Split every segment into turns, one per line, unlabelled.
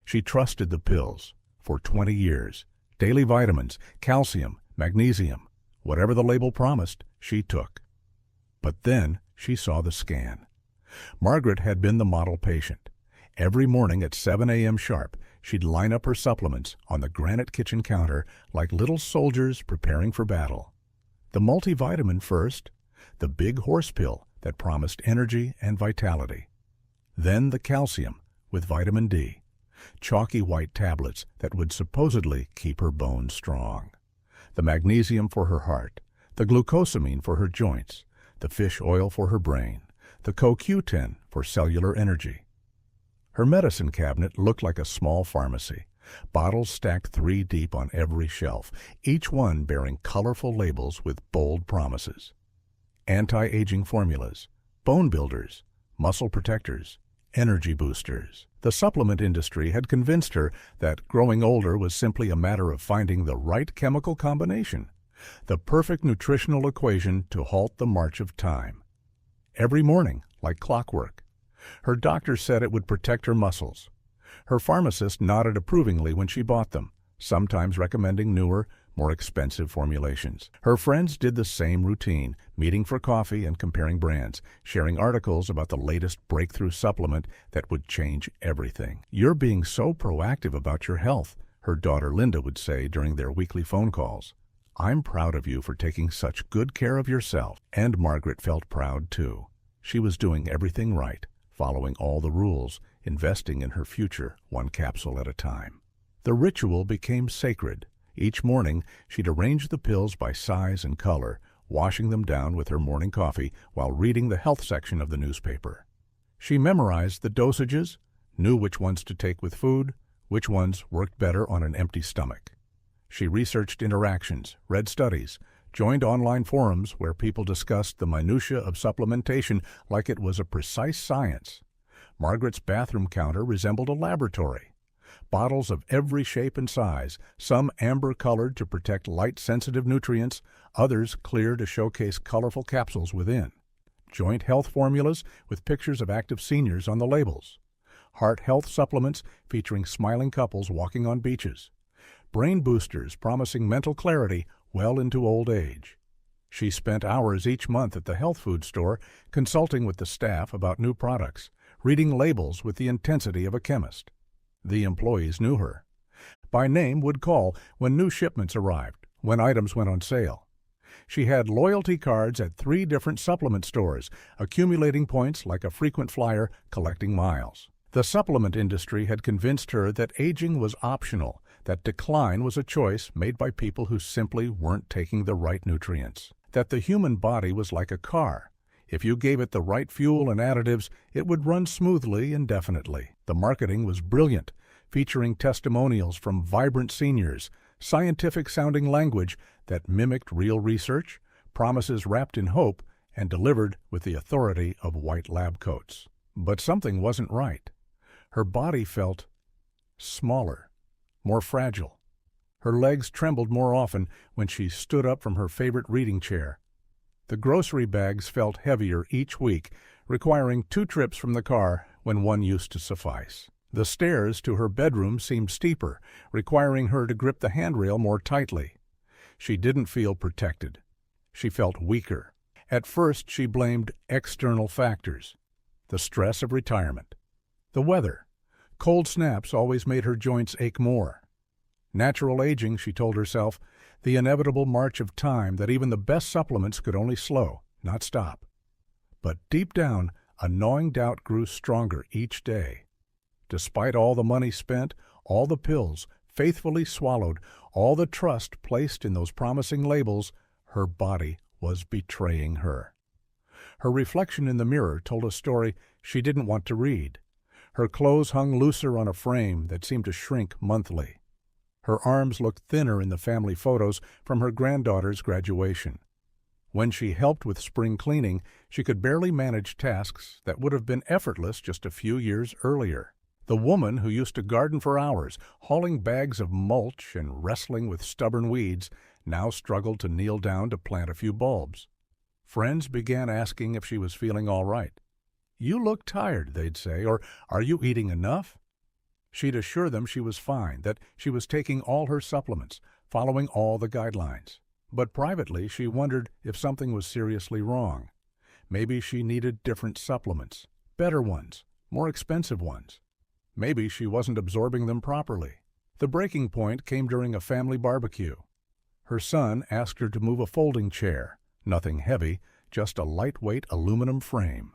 She trusted the pills for 20 years. Daily vitamins, calcium, magnesium, whatever the label promised, she took. But then she saw the scan. Margaret had been the model patient. Every morning at 7 a.m. sharp, she'd line up her supplements on the granite kitchen counter like little soldiers preparing for battle. The multivitamin first, the big horse pill that promised energy and vitality. Then the calcium with vitamin D, chalky white tablets that would supposedly keep her bones strong. The magnesium for her heart, the glucosamine for her joints, the fish oil for her brain, the CoQ10 for cellular energy. Her medicine cabinet looked like a small pharmacy, bottles stacked 3 deep on every shelf, each one bearing colorful labels with bold promises. Anti-aging formulas, bone builders, muscle protectors, energy boosters. The supplement industry had convinced her that growing older was simply a matter of finding the right chemical combination, the perfect nutritional equation to halt the march of time. Every morning, like clockwork. Her doctor said it would protect her muscles. Her pharmacist nodded approvingly when she bought them, sometimes recommending newer, more expensive formulations. Her friends did the same routine, meeting for coffee and comparing brands, sharing articles about the latest breakthrough supplement that would change everything. "You're being so proactive about your health," her daughter Linda would say during their weekly phone calls. "I'm proud of you for taking such good care of yourself." And Margaret felt proud too. She was doing everything right, following all the rules, investing in her future one capsule at a time. The ritual became sacred. Each morning, she'd arrange the pills by size and color, washing them down with her morning coffee while reading the health section of the newspaper. She memorized the dosages, knew which ones to take with food, which ones worked better on an empty stomach. She researched interactions, read studies, joined online forums where people discussed the minutiae of supplementation like it was a precise science. Margaret's bathroom counter resembled a laboratory. Bottles of every shape and size, some amber-colored to protect light-sensitive nutrients, others clear to showcase colorful capsules within. Joint health formulas with pictures of active seniors on the labels. Heart health supplements featuring smiling couples walking on beaches. Brain boosters promising mental clarity well into old age. She spent hours each month at the health food store consulting with the staff about new products, reading labels with the intensity of a chemist. The employees knew her. By name would call when new shipments arrived, when items went on sale. She had loyalty cards at 3 different supplement stores, accumulating points like a frequent flyer collecting miles. The supplement industry had convinced her that aging was optional, that decline was a choice made by people who simply weren't taking the right nutrients, that the human body was like a car. If you gave it the right fuel and additives, it would run smoothly indefinitely. The marketing was brilliant, featuring testimonials from vibrant seniors, scientific-sounding language that mimicked real research, promises wrapped in hope, and delivered with the authority of white lab coats. But something wasn't right. Her body felt smaller, more fragile. Her legs trembled more often when she stood up from her favorite reading chair. The grocery bags felt heavier each week, requiring 2 trips from the car when one used to suffice. The stairs to her bedroom seemed steeper, requiring her to grip the handrail more tightly. She didn't feel protected. She felt weaker. At first, she blamed external factors. The stress of retirement. The weather. Cold snaps always made her joints ache more. Natural aging, she told herself, the inevitable march of time that even the best supplements could only slow, not stop. But deep down, a gnawing doubt grew stronger each day. Despite all the money spent, all the pills faithfully swallowed, all the trust placed in those promising labels, her body was betraying her. Her reflection in the mirror told a story she didn't want to read. Her clothes hung looser on a frame that seemed to shrink monthly. Her arms looked thinner in the family photos from her granddaughter's graduation. When she helped with spring cleaning, she could barely manage tasks that would have been effortless just a few years earlier. The woman who used to garden for hours, hauling bags of mulch and wrestling with stubborn weeds, now struggled to kneel down to plant a few bulbs. Friends began asking if she was feeling all right. "You look tired," they'd say, or "Are you eating enough?" She'd assure them she was fine, that she was taking all her supplements, following all the guidelines. But privately, she wondered if something was seriously wrong. Maybe she needed different supplements, better ones, more expensive ones. Maybe she wasn't absorbing them properly. The breaking point came during a family barbecue. Her son asked her to move a folding chair, nothing heavy, just a lightweight aluminum frame.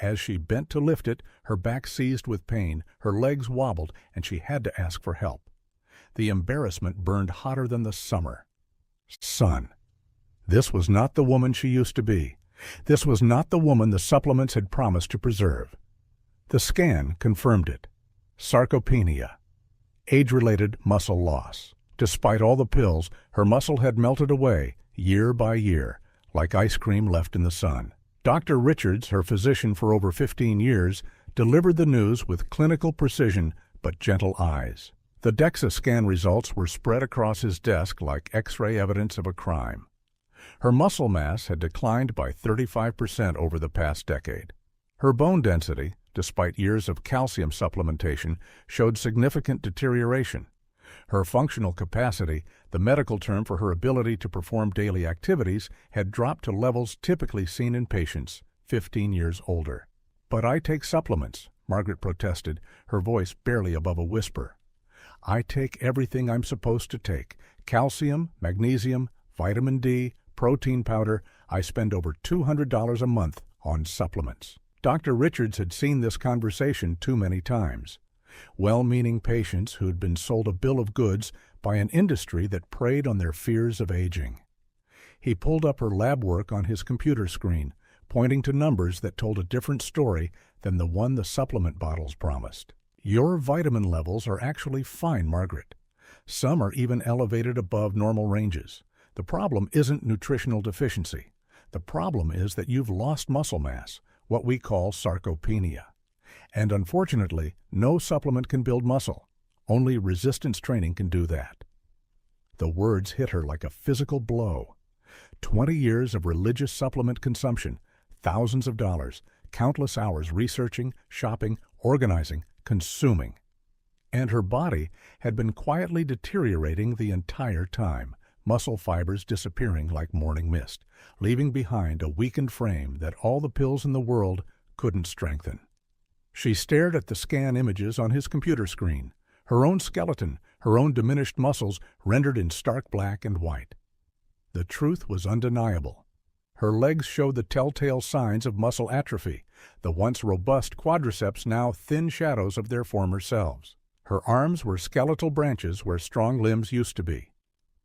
As she bent to lift it, her back seized with pain, her legs wobbled, and she had to ask for help. The embarrassment burned hotter than the summer. Son. This was not the woman she used to be. This was not the woman the supplements had promised to preserve. The scan confirmed it. Sarcopenia. Age-related muscle loss. Despite all the pills, her muscle had melted away, year by year, like ice cream left in the sun. Dr. Richards, her physician for over 15 years, delivered the news with clinical precision but gentle eyes. The DEXA scan results were spread across his desk like X-ray evidence of a crime. Her muscle mass had declined by 35% over the past decade. Her bone density, despite years of calcium supplementation, showed significant deterioration. Her functional capacity, the medical term for her ability to perform daily activities, had dropped to levels typically seen in patients 15 years older. "But I take supplements," Margaret protested, her voice barely above a whisper. "I take everything I'm supposed to take. Calcium, magnesium, vitamin D, protein powder. I spend over $200 a month on supplements." Dr. Richards had seen this conversation too many times. Well-meaning patients who'd been sold a bill of goods by an industry that preyed on their fears of aging. He pulled up her lab work on his computer screen, pointing to numbers that told a different story than the one the supplement bottles promised. "Your vitamin levels are actually fine, Margaret. Some are even elevated above normal ranges. The problem isn't nutritional deficiency. The problem is that you've lost muscle mass, what we call sarcopenia. And unfortunately, no supplement can build muscle. Only resistance training can do that." The words hit her like a physical blow. 20 years of religious supplement consumption, thousands of dollars, countless hours researching, shopping, organizing, consuming. And her body had been quietly deteriorating the entire time, muscle fibers disappearing like morning mist, leaving behind a weakened frame that all the pills in the world couldn't strengthen. She stared at the scan images on his computer screen, her own skeleton, her own diminished muscles rendered in stark black and white. The truth was undeniable. Her legs showed the telltale signs of muscle atrophy, the once robust quadriceps now thin shadows of their former selves. Her arms were skeletal branches where strong limbs used to be.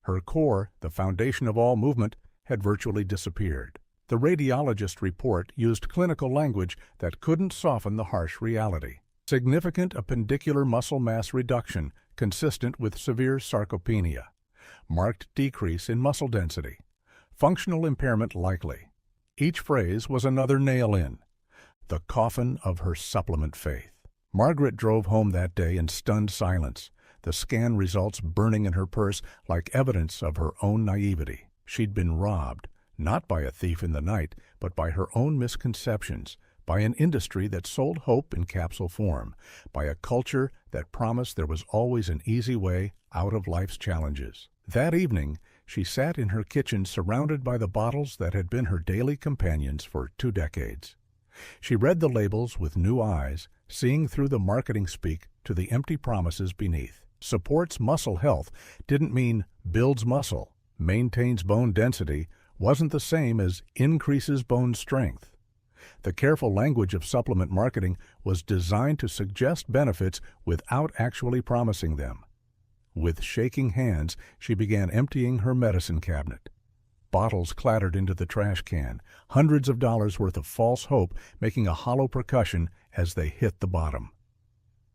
Her core, the foundation of all movement, had virtually disappeared. The radiologist report used clinical language that couldn't soften the harsh reality. Significant appendicular muscle mass reduction consistent with severe sarcopenia. Marked decrease in muscle density. Functional impairment likely. Each phrase was another nail in. The coffin of her supplement faith. Margaret drove home that day in stunned silence, the scan results burning in her purse like evidence of her own naivety. She'd been robbed, not by a thief in the night, but by her own misconceptions, by an industry that sold hope in capsule form, by a culture that promised there was always an easy way out of life's challenges. That evening, she sat in her kitchen surrounded by the bottles that had been her daily companions for 2 decades. She read the labels with new eyes, seeing through the marketing speak to the empty promises beneath. Supports muscle health didn't mean builds muscle, maintains bone density, wasn't the same as increases bone strength. The careful language of supplement marketing was designed to suggest benefits without actually promising them. With shaking hands, she began emptying her medicine cabinet. Bottles clattered into the trash can, hundreds of dollars worth of false hope making a hollow percussion as they hit the bottom.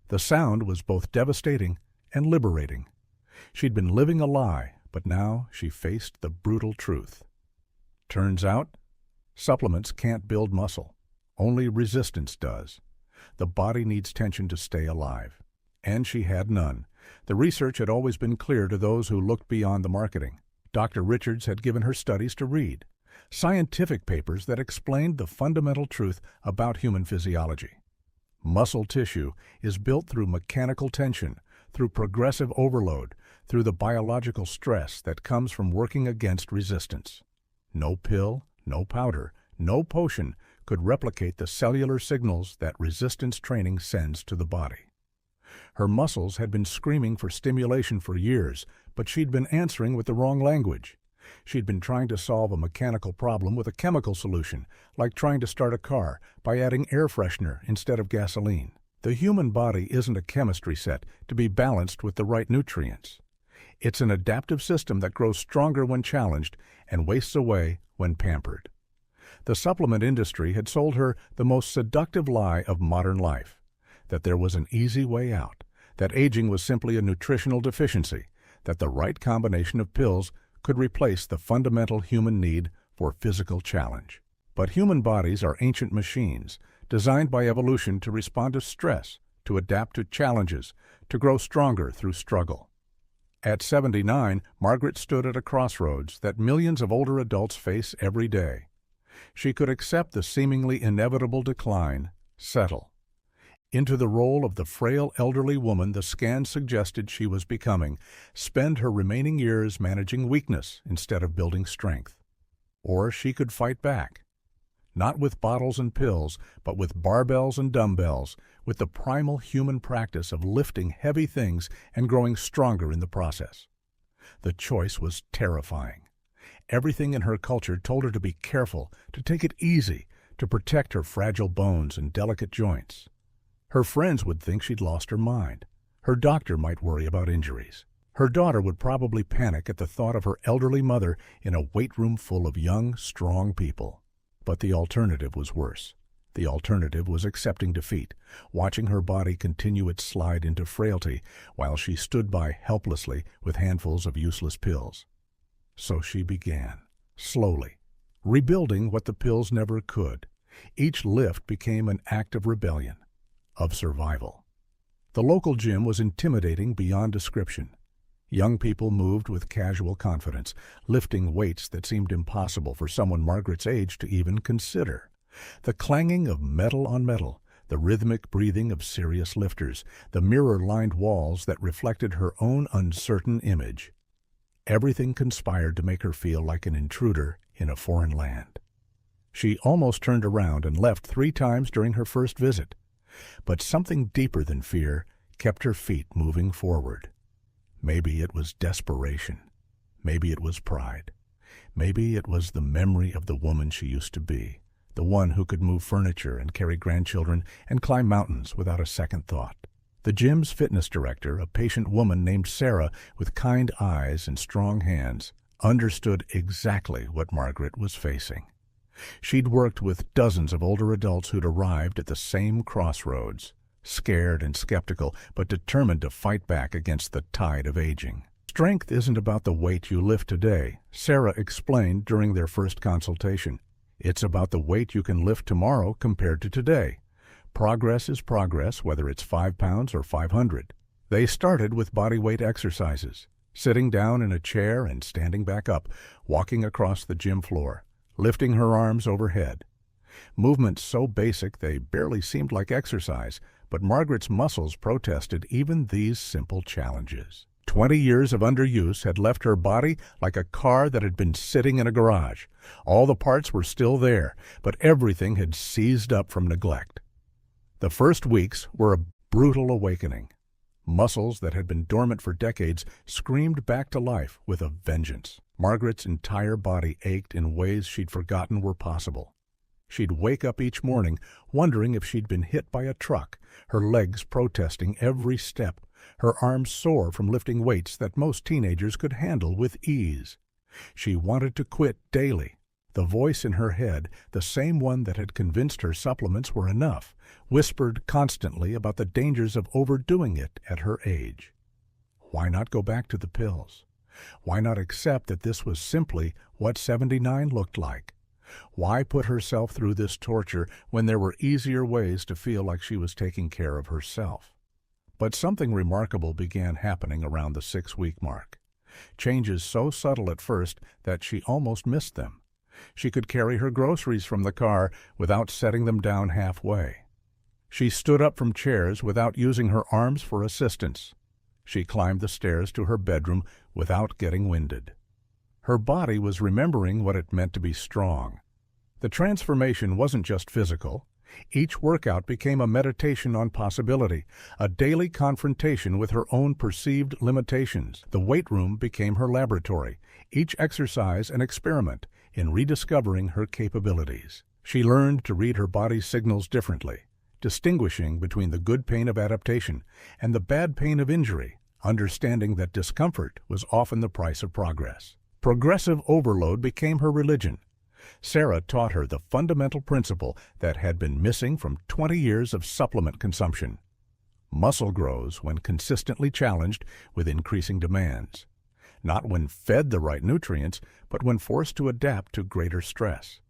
The sound was both devastating and liberating. She'd been living a lie, but now she faced the brutal truth. Turns out, supplements can't build muscle. Only resistance does. The body needs tension to stay alive. And she had none. The research had always been clear to those who looked beyond the marketing. Dr. Richards had given her studies to read, scientific papers that explained the fundamental truth about human physiology. Muscle tissue is built through mechanical tension, through progressive overload, through the biological stress that comes from working against resistance. No pill, no powder, no potion could replicate the cellular signals that resistance training sends to the body. Her muscles had been screaming for stimulation for years, but she'd been answering with the wrong language. She'd been trying to solve a mechanical problem with a chemical solution, like trying to start a car by adding air freshener instead of gasoline. The human body isn't a chemistry set to be balanced with the right nutrients. It's an adaptive system that grows stronger when challenged and wastes away when pampered. The supplement industry had sold her the most seductive lie of modern life, that there was an easy way out, that aging was simply a nutritional deficiency, that the right combination of pills could replace the fundamental human need for physical challenge. But human bodies are ancient machines, designed by evolution to respond to stress, to adapt to challenges, to grow stronger through struggle. At 79, Margaret stood at a crossroads that millions of older adults face every day. She could accept the seemingly inevitable decline, settle into the role of the frail elderly woman the scan suggested she was becoming, spend her remaining years managing weakness instead of building strength. Or she could fight back, not with bottles and pills, but with barbells and dumbbells, with the primal human practice of lifting heavy things and growing stronger in the process. The choice was terrifying. Everything in her culture told her to be careful, to take it easy, to protect her fragile bones and delicate joints. Her friends would think she'd lost her mind. Her doctor might worry about injuries. Her daughter would probably panic at the thought of her elderly mother in a weight room full of young, strong people. But the alternative was worse. The alternative was accepting defeat, watching her body continue its slide into frailty while she stood by helplessly with handfuls of useless pills. So she began, slowly, rebuilding what the pills never could. Each lift became an act of rebellion, of survival. The local gym was intimidating beyond description. Young people moved with casual confidence, lifting weights that seemed impossible for someone Margaret's age to even consider. The clanging of metal on metal, the rhythmic breathing of serious lifters, the mirror-lined walls that reflected her own uncertain image. Everything conspired to make her feel like an intruder in a foreign land. She almost turned around and left 3 times during her first visit. But something deeper than fear kept her feet moving forward. Maybe it was desperation. Maybe it was pride. Maybe it was the memory of the woman she used to be, the one who could move furniture and carry grandchildren and climb mountains without a second thought. The gym's fitness director, a patient woman named Sarah with kind eyes and strong hands, understood exactly what Margaret was facing. She'd worked with dozens of older adults who'd arrived at the same crossroads, scared and skeptical, but determined to fight back against the tide of aging. Strength isn't about the weight you lift today, Sarah explained during their first consultation. It's about the weight you can lift tomorrow compared to today. Progress is progress, whether it's 5 pounds or 500. They started with bodyweight exercises, sitting down in a chair and standing back up, walking across the gym floor, lifting her arms overhead. Movements so basic they barely seemed like exercise, but Margaret's muscles protested even these simple challenges. 20 years of underuse had left her body like a car that had been sitting in a garage. All the parts were still there, but everything had seized up from neglect. The first weeks were a brutal awakening. Muscles that had been dormant for decades screamed back to life with a vengeance. Margaret's entire body ached in ways she'd forgotten were possible. She'd wake up each morning wondering if she'd been hit by a truck, her legs protesting every step, her arms sore from lifting weights that most teenagers could handle with ease. She wanted to quit daily. The voice in her head, the same one that had convinced her supplements were enough, whispered constantly about the dangers of overdoing it at her age. Why not go back to the pills? Why not accept that this was simply what 79 looked like? Why put herself through this torture when there were easier ways to feel like she was taking care of herself? But something remarkable began happening around the 6-week mark. Changes so subtle at first that she almost missed them. She could carry her groceries from the car without setting them down halfway. She stood up from chairs without using her arms for assistance. She climbed the stairs to her bedroom without getting winded. Her body was remembering what it meant to be strong. The transformation wasn't just physical. Each workout became a meditation on possibility, a daily confrontation with her own perceived limitations. The weight room became her laboratory, each exercise an experiment in rediscovering her capabilities. She learned to read her body's signals differently, distinguishing between the good pain of adaptation and the bad pain of injury, understanding that discomfort was often the price of progress. Progressive overload became her religion. Sarah taught her the fundamental principle that had been missing from 20 years of supplement consumption. Muscle grows when consistently challenged with increasing demands, not when fed the right nutrients, but when forced to adapt to greater stress.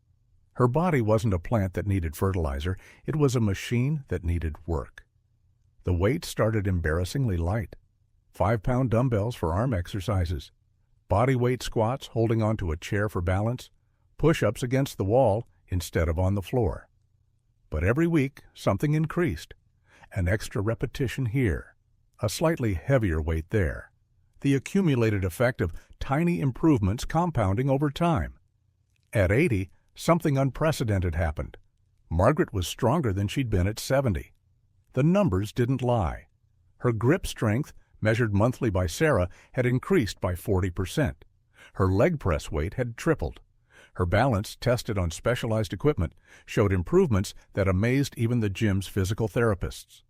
Her body wasn't a plant that needed fertilizer, it was a machine that needed work. The weight started embarrassingly light. 5-pound dumbbells for arm exercises, body weight squats holding onto a chair for balance, push-ups against the wall instead of on the floor. But every week, something increased. An extra repetition here, a slightly heavier weight there. The accumulated effect of tiny improvements compounding over time. At 80, something unprecedented happened. Margaret was stronger than she'd been at 70. The numbers didn't lie. Her grip strength, measured monthly by Sarah, had increased by 40%. Her leg press weight had tripled. Her balance, tested on specialized equipment, showed improvements that amazed even the gym's physical therapists.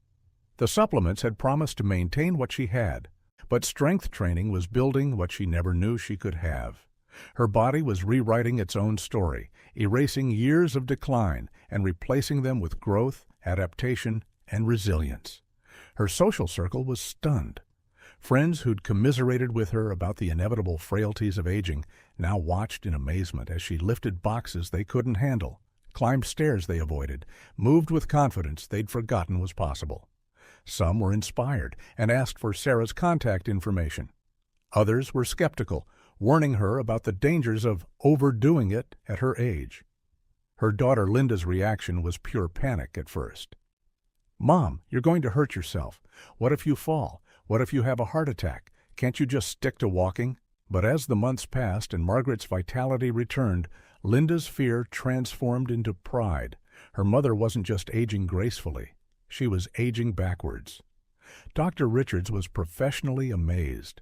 The supplements had promised to maintain what she had, but strength training was building what she never knew she could have. Her body was rewriting its own story, erasing years of decline and replacing them with growth, adaptation, and resilience. Her social circle was stunned. Friends who'd commiserated with her about the inevitable frailties of aging now watched in amazement as she lifted boxes they couldn't handle, climbed stairs they avoided, moved with confidence they'd forgotten was possible. Some were inspired and asked for Sarah's contact information. Others were skeptical, warning her about the dangers of overdoing it at her age. Her daughter Linda's reaction was pure panic at first. "Mom, you're going to hurt yourself. What if you fall? What if you have a heart attack? Can't you just stick to walking?" But as the months passed and Margaret's vitality returned, Linda's fear transformed into pride. Her mother wasn't just aging gracefully. She was aging backwards. Dr. Richards was professionally amazed.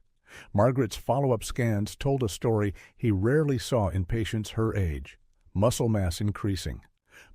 Margaret's follow-up scans told a story he rarely saw in patients her age: muscle mass increasing,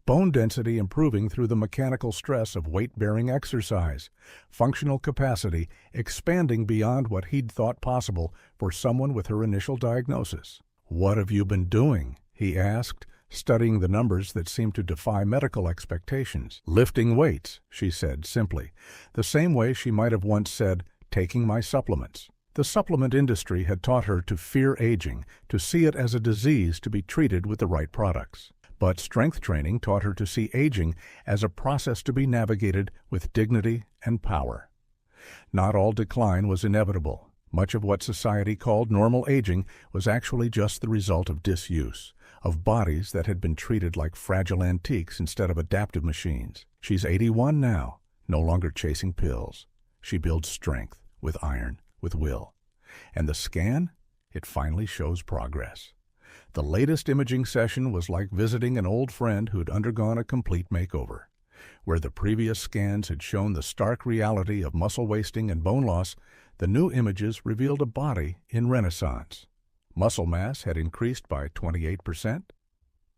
bone density improving through the mechanical stress of weight-bearing exercise, functional capacity expanding beyond what he'd thought possible for someone with her initial diagnosis. "What have you been doing?" he asked, studying the numbers that seemed to defy medical expectations. "Lifting weights," she said simply, the same way she might have once said, "taking my supplements." The supplement industry had taught her to fear aging, to see it as a disease to be treated with the right products. But strength training taught her to see aging as a process to be navigated with dignity and power. Not all decline was inevitable. Much of what society called normal aging was actually just the result of disuse, of bodies that had been treated like fragile antiques instead of adaptive machines. She's 81 now, no longer chasing pills. She builds strength, with iron, with will. And the scan? It finally shows progress. The latest imaging session was like visiting an old friend who'd undergone a complete makeover. Where the previous scans had shown the stark reality of muscle wasting and bone loss, the new images revealed a body in renaissance. Muscle mass had increased by 28%.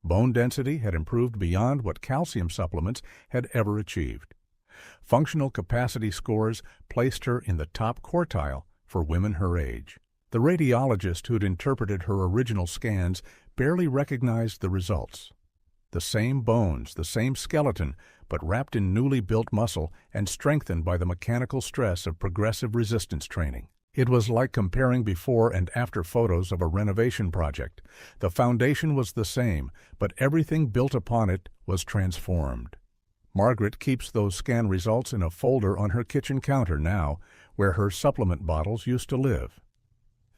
Bone density had improved beyond what calcium supplements had ever achieved. Functional capacity scores placed her in the top quartile for women her age. The radiologist who'd interpreted her original scans barely recognized the results. The same bones, the same skeleton, but wrapped in newly built muscle and strengthened by the mechanical stress of progressive resistance training. It was like comparing before and after photos of a renovation project. The foundation was the same, but everything built upon it was transformed. Margaret keeps those scan results in a folder on her kitchen counter now, where her supplement bottles used to live.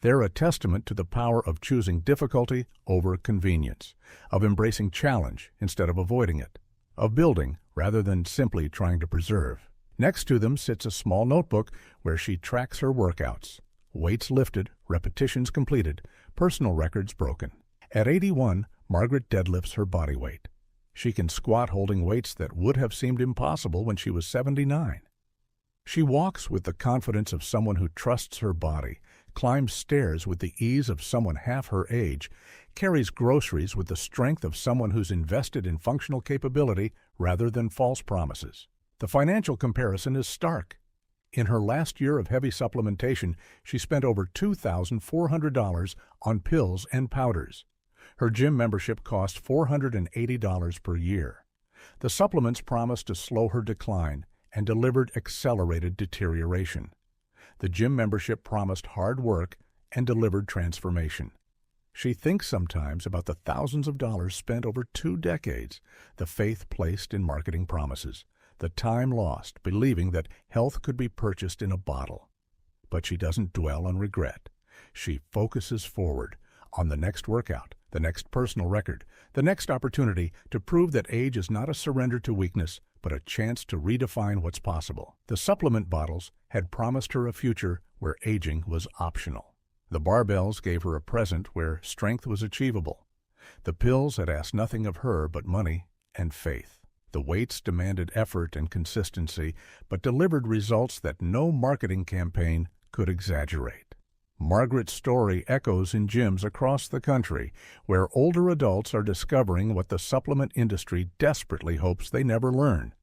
They're a testament to the power of choosing difficulty over convenience, of embracing challenge instead of avoiding it, of building rather than simply trying to preserve. Next to them sits a small notebook where she tracks her workouts. Weights lifted, repetitions completed, personal records broken. At 81, Margaret deadlifts her body weight. She can squat holding weights that would have seemed impossible when she was 79. She walks with the confidence of someone who trusts her body, climbs stairs with the ease of someone half her age, carries groceries with the strength of someone who's invested in functional capability rather than false promises. The financial comparison is stark. In her last year of heavy supplementation, she spent over $2,400 on pills and powders. Her gym membership cost $480 per year. The supplements promised to slow her decline and delivered accelerated deterioration. The gym membership promised hard work and delivered transformation. She thinks sometimes about the thousands of dollars spent over 2 decades, the faith placed in marketing promises, the time lost believing that health could be purchased in a bottle. But she doesn't dwell on regret. She focuses forward on the next workout, the next personal record, the next opportunity to prove that age is not a surrender to weakness, but a chance to redefine what's possible. The supplement bottles had promised her a future where aging was optional. The barbells gave her a present where strength was achievable. The pills had asked nothing of her but money and faith. The weights demanded effort and consistency, but delivered results that no marketing campaign could exaggerate. Margaret's story echoes in gyms across the country, where older adults are discovering what the supplement industry desperately hopes they never learn: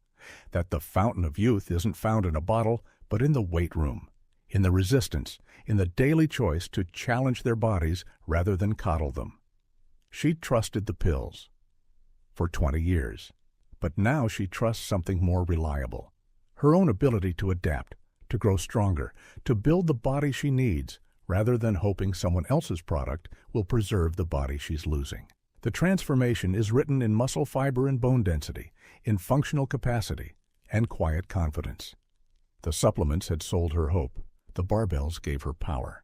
that the fountain of youth isn't found in a bottle, but in the weight room, in the resistance, in the daily choice to challenge their bodies rather than coddle them. She trusted the pills for 20 years, but now she trusts something more reliable: her own ability to adapt, to grow stronger, to build the body she needs, rather than hoping someone else's product will preserve the body she's losing. The transformation is written in muscle fiber and bone density, in functional capacity, and quiet confidence. The supplements had sold her hope. The barbells gave her power.